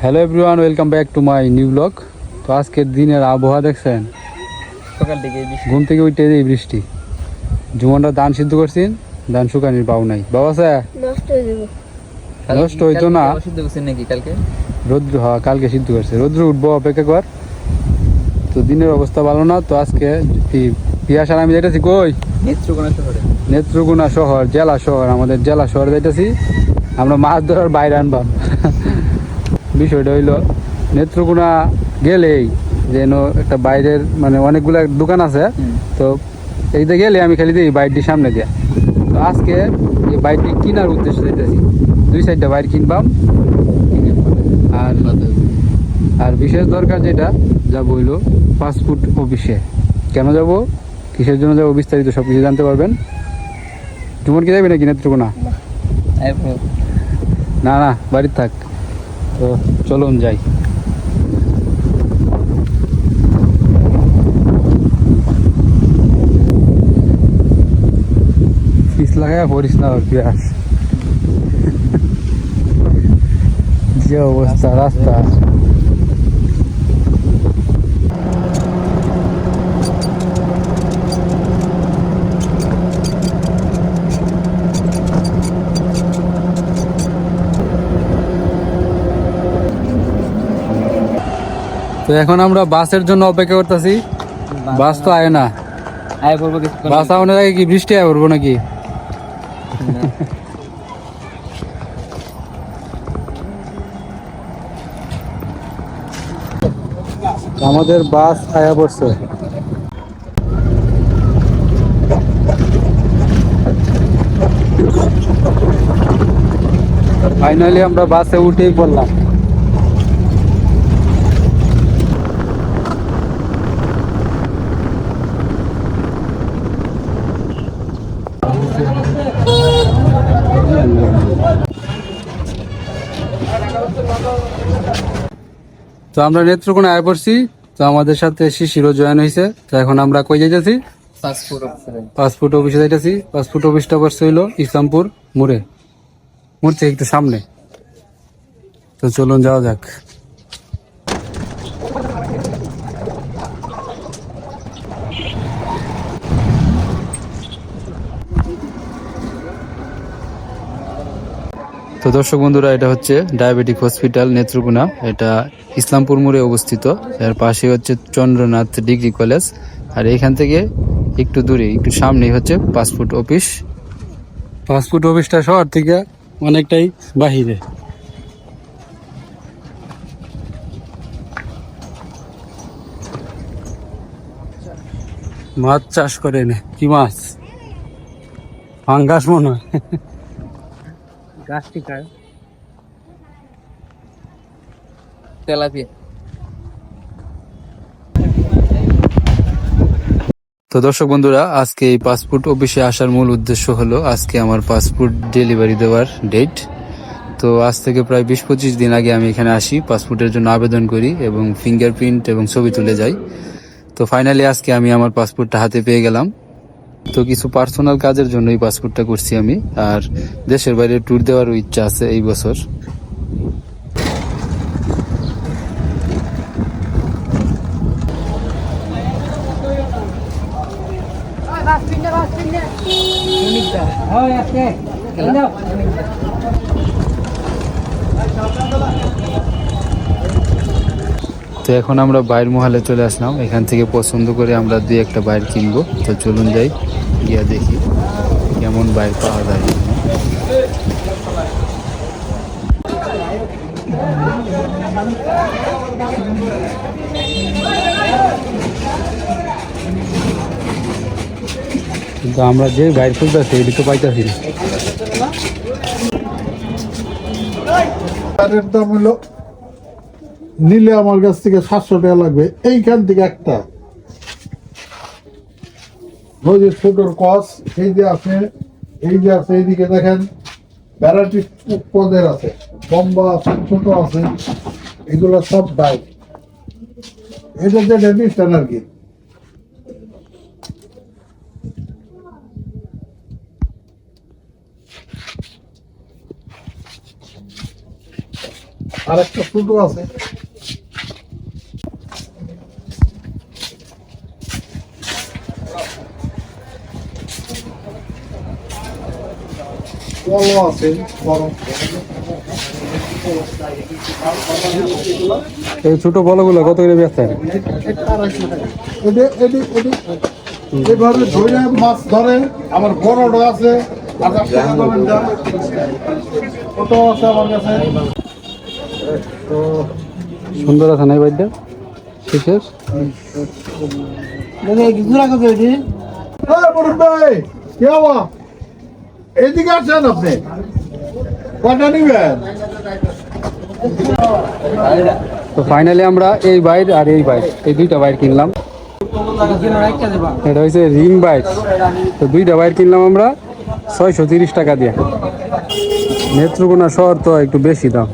Hello everyone, welcome back to my new blog. তো আজকের দিনের আবহাওয়া দেখছেন, সকাল থেকে ঘুম থেকে উঠে এই বৃষ্টি। জুমনরা ধান সিদ্ধ করছেন, ধান শুকানির পাও নাই। বাবা স্যার নষ্ট হইতো না, সিদ্ধ করছেন নাকি কালকে? রৌদ্র হওয়া কালকে সিদ্ধ করছে, রৌদ্র উঠবো অপেক্ষা কর। তো দিনের অবস্থা ভালো না, তো আজকে পিয়াসার আমি যাইতেছি কই নেত্রকোনা শহরে। নেত্রকোনা শহর, জেলা শহর, আমাদের জেলা শহরে যাইতেছি। আমরা মাছ ধরার বাইরে আনবাম। বিষয়টা হইলো নেত্রকোনা গেলেই যেন একটা বাইরের মানে অনেকগুলো দোকান আছে, তো এইটা গেলে আমি খালি দিই বাইকটির সামনে দিয়ে। তো আজকে এই বাইকটি কেনার উদ্দেশ্যে যেতেছি, 2-4টা বাইক কিনবাম। আর আর বিশেষ দরকার যেটা যাবো হইলো পাসপোর্ট অফিসে। কেন যাব, কিসের জন্য যাবো, বিস্তারিত সব কিছু জানতে পারবেন। জুমন কি যাবে নাকি নেত্রকোনা? না না, বাড়ির থাক। তো চলুন যাই। পিস লাগায় পড়িস না ওর পিয়াস। যে অবস্থা রাস্তা। তো এখন আমরা বাসের জন্য অপেক্ষা করতেছি। বাস তো আয় না। বাস আওয়ানোর আগে কি বৃষ্টি আয় পড়বো নাকি? আমাদের বাস আয়া পড়ছে। ফাইনালি আমরা বাসে উঠেই পড়লাম। তো আমরা নেত্রকোনা আয় পড়ছি। তো আমাদের সাথে শিশিরও জয়েন হয়েছে। তো এখন আমরা কই যাইতেছি? পাসপোর্ট অফিসে যাইতেছি। পাসপোর্ট অফিসটা পড়ছে হইলো ইসলামপুর মোড়ে, মোড় থেকে একটু সামনে। তো চলুন যাওয়া যাক। তো দর্শক বন্ধুরা, এটা হচ্ছে ডায়াবেটিক হসপিটাল নেত্রকোনা। এটা ইসলামপুর মোড়ে অবস্থিত। এর পাশে হচ্ছে চন্দ্রনাথ ডিগ্রি কলেজ। আর এখান থেকে একটু দূরে, একটু সামনেই হচ্ছে পাসপোর্ট অফিস। পাসপোর্ট অফিসটা শহর থেকে অনেকটাই বাহিরে। মাছ চাষ করে নে, কি মাছ? পাঙ্গাস মনে হয়। গাছটি খায় তেলাপিয়া। তো দর্শক বন্ধুরা, আজকে এই পাসপোর্ট অফিসে আসার মূল উদ্দেশ্য হলো আজকে আমার পাসপোর্ট ডেলিভারি দেওয়ার ডেট। তো আজ থেকে প্রায় 20-25 দিন আগে আমি এখানে আসি, পাসপোর্টের জন্য আবেদন করি এবং ফিঙ্গারপ্রিন্ট এবং ছবি তুলে যাই। তো ফাইনালি আজকে আমি আমার পাসপোর্টটা হাতে পেয়ে গেলাম। তো কিছু পার্সোনাল কাজের জন্য এই পাসপোর্টটা করছি আমি। আর দেশের বাইরে ট্যুর দেওয়ারও ইচ্ছা আছে এই বছর। তো এখন আমরা বাইর মহলে চলে আসলাম। এখান থেকে পছন্দ করে আমরা 2-1টা বাইর কিনবো। তো চলুন যাই, গিয়া দেখি কেমন বাইর পাওয়া যায়। কিন্তু আমরা যে বাইর খুঁজতেছি এটি তো পাইতেছি না। দাম হলো নিলে আমার কাছ থেকে 700 টাকা লাগবে। এইখান থেকে একটা ওই যে ছোটর কস, এই যে আছে, এই যে আছে, এইদিকে দেখেন ভ্যারাইটি পদের আছে, লম্বা আছে, ছোট আছে, এগুলো সব বাইক। এটা যে ডিস্টেন্স আর কি। আর একটা ছোট আছে। কলও আছে বড়। এই ছোট বলগুলো কত করে বেচতেন? এইভাবে ধরে মাছ ধরে, আবার বড়টা আছে 1000 টাকা দামের দাম। ছোট আছে আমার কাছে। সুন্দর আছে না এই বাইকটা? শেষের কি হওয়া? এদিকে আসেন আপনি, কটা নিবেন? তো ফাইনালি আমরা এই বাইক আর এই বাইক, এই দুইটা বাইক কিনলাম। এটা হচ্ছে রিং বাইক। তো দুইটা বাইক কিনলাম আমরা 630 টাকা দিয়ে। নেত্রকোনা শহর তো একটু বেশি দাম।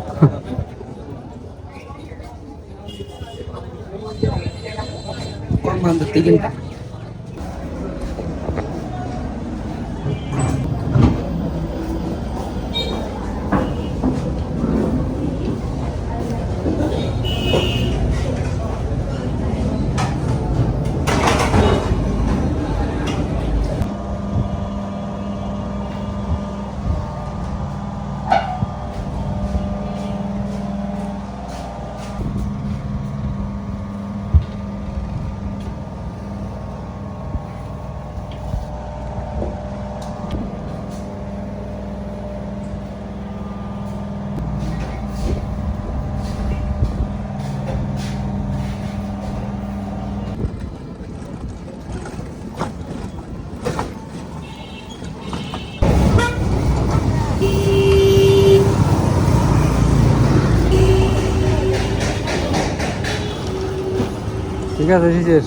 ঠিক আছে শেষের।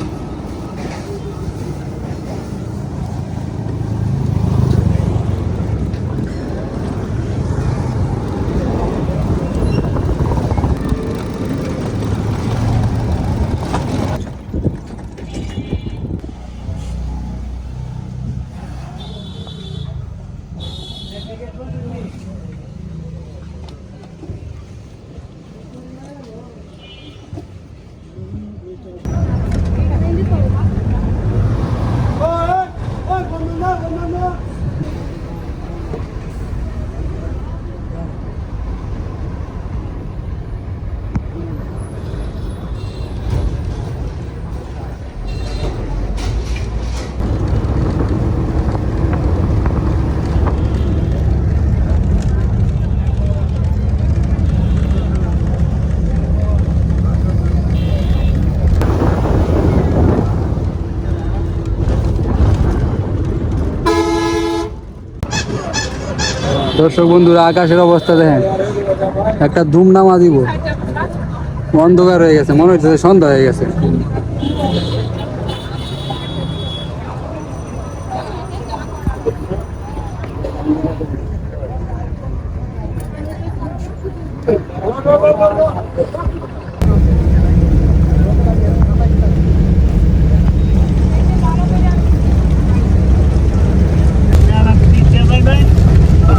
দর্শক বন্ধুরা, আকাশের অবস্থা দেখেন, একটা ধুম নামা দিব, অন্ধকার হয়ে গেছে, মনে হচ্ছে সন্ধ্যা হয়ে গেছে।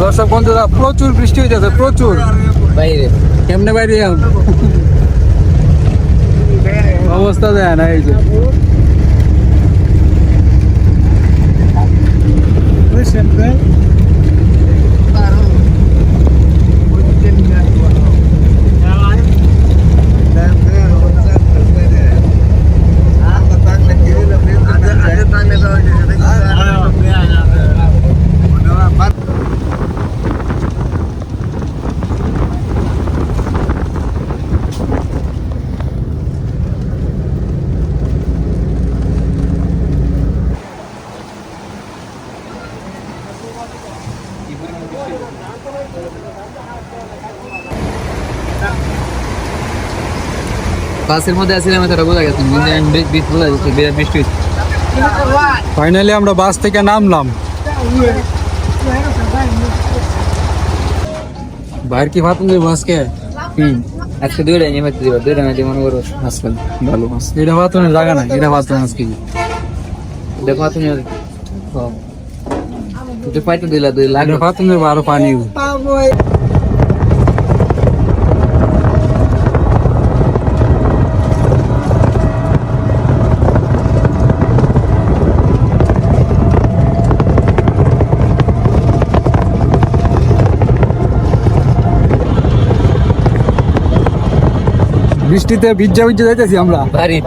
দর্শক বন্ধুরা, প্রচুর বৃষ্টি হইতেছে, প্রচুর। বাইরে কেমনে বাইরে অবস্থা দেয় না এই যে। বাসের মধ্যে আসছিলাম, এতটা বোঝা গেছে, বোঝা যাচ্ছে বিরাট বৃষ্টি হচ্ছে। ফাইনালি আমরা বাস থেকে নামলাম। বাইরে কি ভাত নেই আজকে? আজকে দুইটা নিয়ে ভাবতে দিবা, দুইটা নিয়ে মনে করো আজকাল ভালো মাছ। এটা ভাত জায়গা নাই, এটা ভাত আজকে দেখো তুমি পাইতে দিলা, 2 লাখ ভাত আরো পানি। বৃষ্টিতে ভিজা ভিজা যাইতেছি আমরা, বাড়ি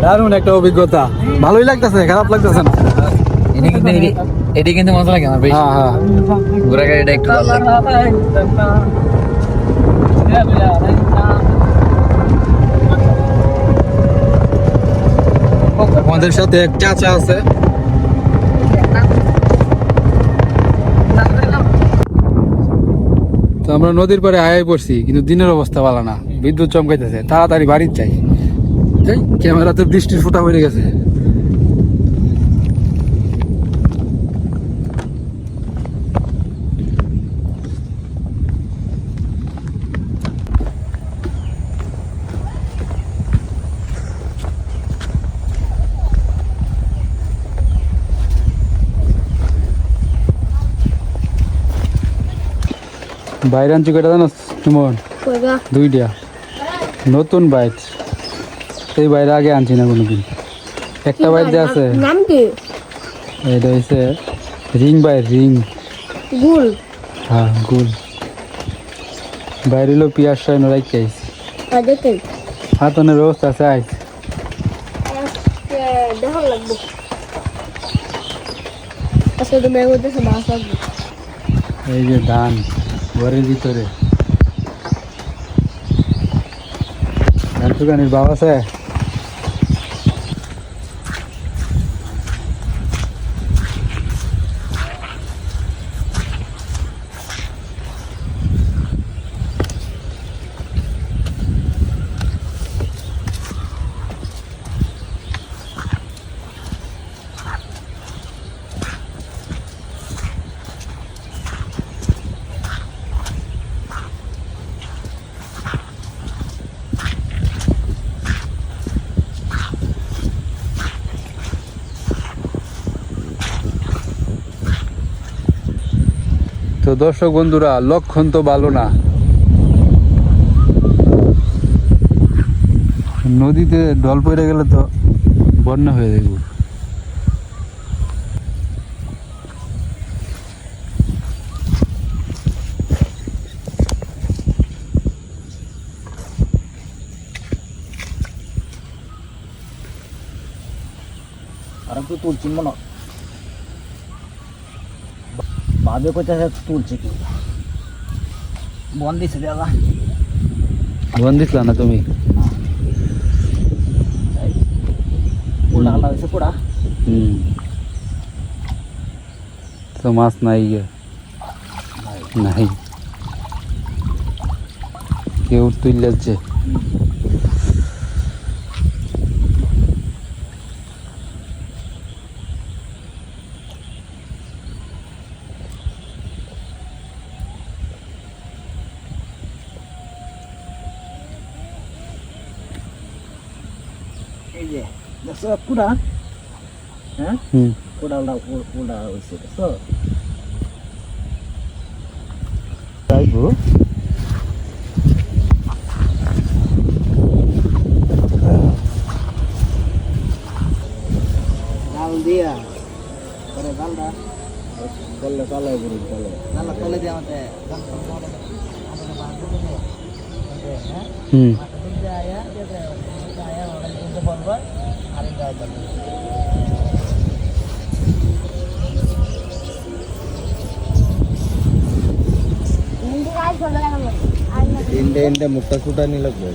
দারুণ একটা অভিজ্ঞতা, ভালোই লাগতেছে, খারাপ লাগতেছে না। এটি কিন্তু মজা লাগে আমার বেশি, হ্যাঁ হ্যাঁ, ঘোরা গাড়িটা একটু ভালো লাগে। আমাদের সাথে এক চাচা আছে, তো আমরা নদীর পাড়ে আয়াই পড়ছি, কিন্তু দিনের অবস্থা ভালো না, বিদ্যুৎ চমকাইতেছে, তাড়াতাড়ি বাড়ির চাই। যাই, ক্যামেরাতে বৃষ্টির ফোঁটা পড়ে গেছে। বাইরে আনছি কয়টা জানো সুমন? দুইটা নতুন বাইক, এই বাইরে আগে আনছি না কোনোদিন। একটা বাইক যে আছে নাম কি? এটা হচ্ছে রিং বাইক, রিং। গুল। হ্যাঁ গুল। বাইরে হলো পিয়াজ সাইন রাখতে আইছি, দেখেন হাতনের ব্যবস্থা আছে আইছি। দেখার লাগবে আজকে তো মেঘ হইতেছে, মাছ লাগবে। এই যে ধান ঘরের ভিতরে, ধান শুকানির বাবা আছে। তো দর্শক বন্ধুরা, লক্ষণ তো ভালো না, নদীতে ডল পড়ে গেলে তো বন্যা হয়ে যাবে। আর একটু তুলছি মনে ভাবে কোথায় তুলছে কি বন দিছে দাদা, বন দিছিল না তুমি? পোড়া আলা হয়েছে পোড়া। তো মাছ নাই গে, নাই, কেউ তুলছে। এই যে দেখছো পোড়া, হ্যাঁ পোড়া পোড়া হয়েছে দেখছো। তাইবো জাল দিয়া পরে জালটা করলে তলায় ঘুরি তলে জালটা তলে দিয়ে আমাদের মুখটা ফুটা নিয়ে লাগবে।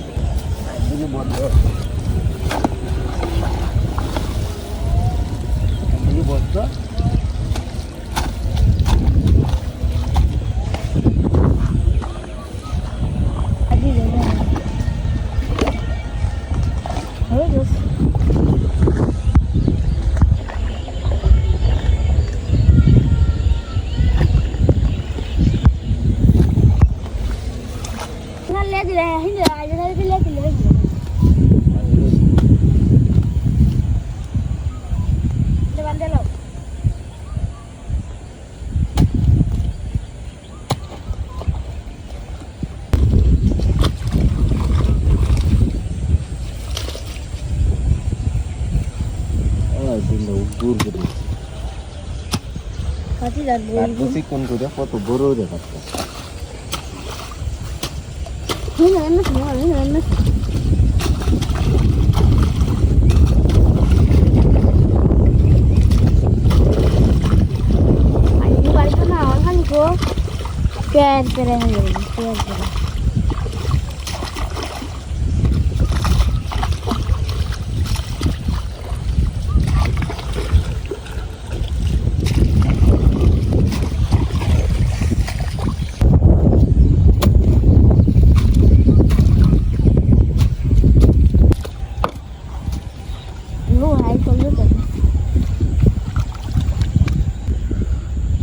কোন করে কত বড় রে বাচ্চা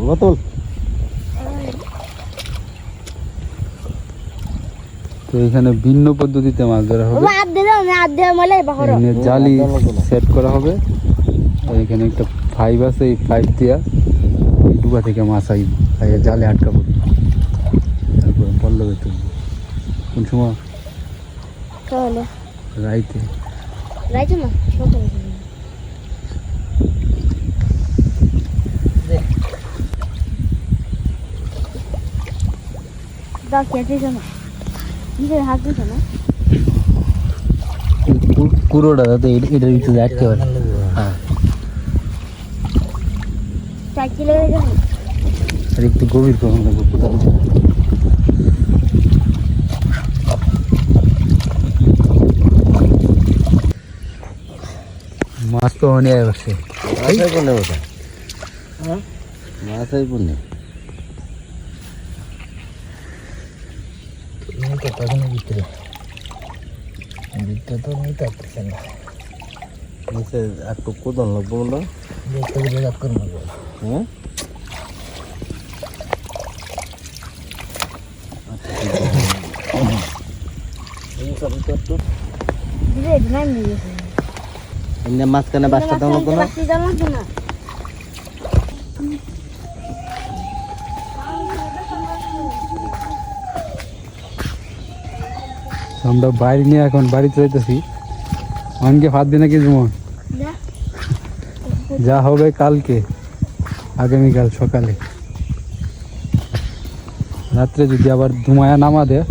বোতল তো এখানে ভিন্ন পদ্ধতিতে মাছ ধরা হবে। এখানে জালি সেট করা হবে। আর এখানে একটা পাইপ আছে, এই পাইপ দিয়া এই ডুবা থেকে মাছ আইব, আইয়া জালে আটকাবো, তারপরে পল্লবে তুলবো। কোন সময়? রাইতে। পুরোটা যাতে এটার ভিতরে আটকে পারে। হ্যাঁ, আর একটু গভীর করুন লাগবে কোথাও। মাছ তো অনেক আসছে। মাছাই পড়লে ওটা মাছাই পড়লে ভিতরে ভিতরে তো নিতে পারতেছে না, নিচে একটু কোদন লাগবো বলো। হ্যাঁ মাঝখানে বাসটা দেওয়া লাগবো না। আমরা বাইরে নিয়ে এখন বাড়িতে যাইতেছি। অনকে ভাত দিনে কি যেমন যা হবে কালকে, আগামীকাল সকালে। রাত্রে যদি আবার ধুমায়া নামা দেয়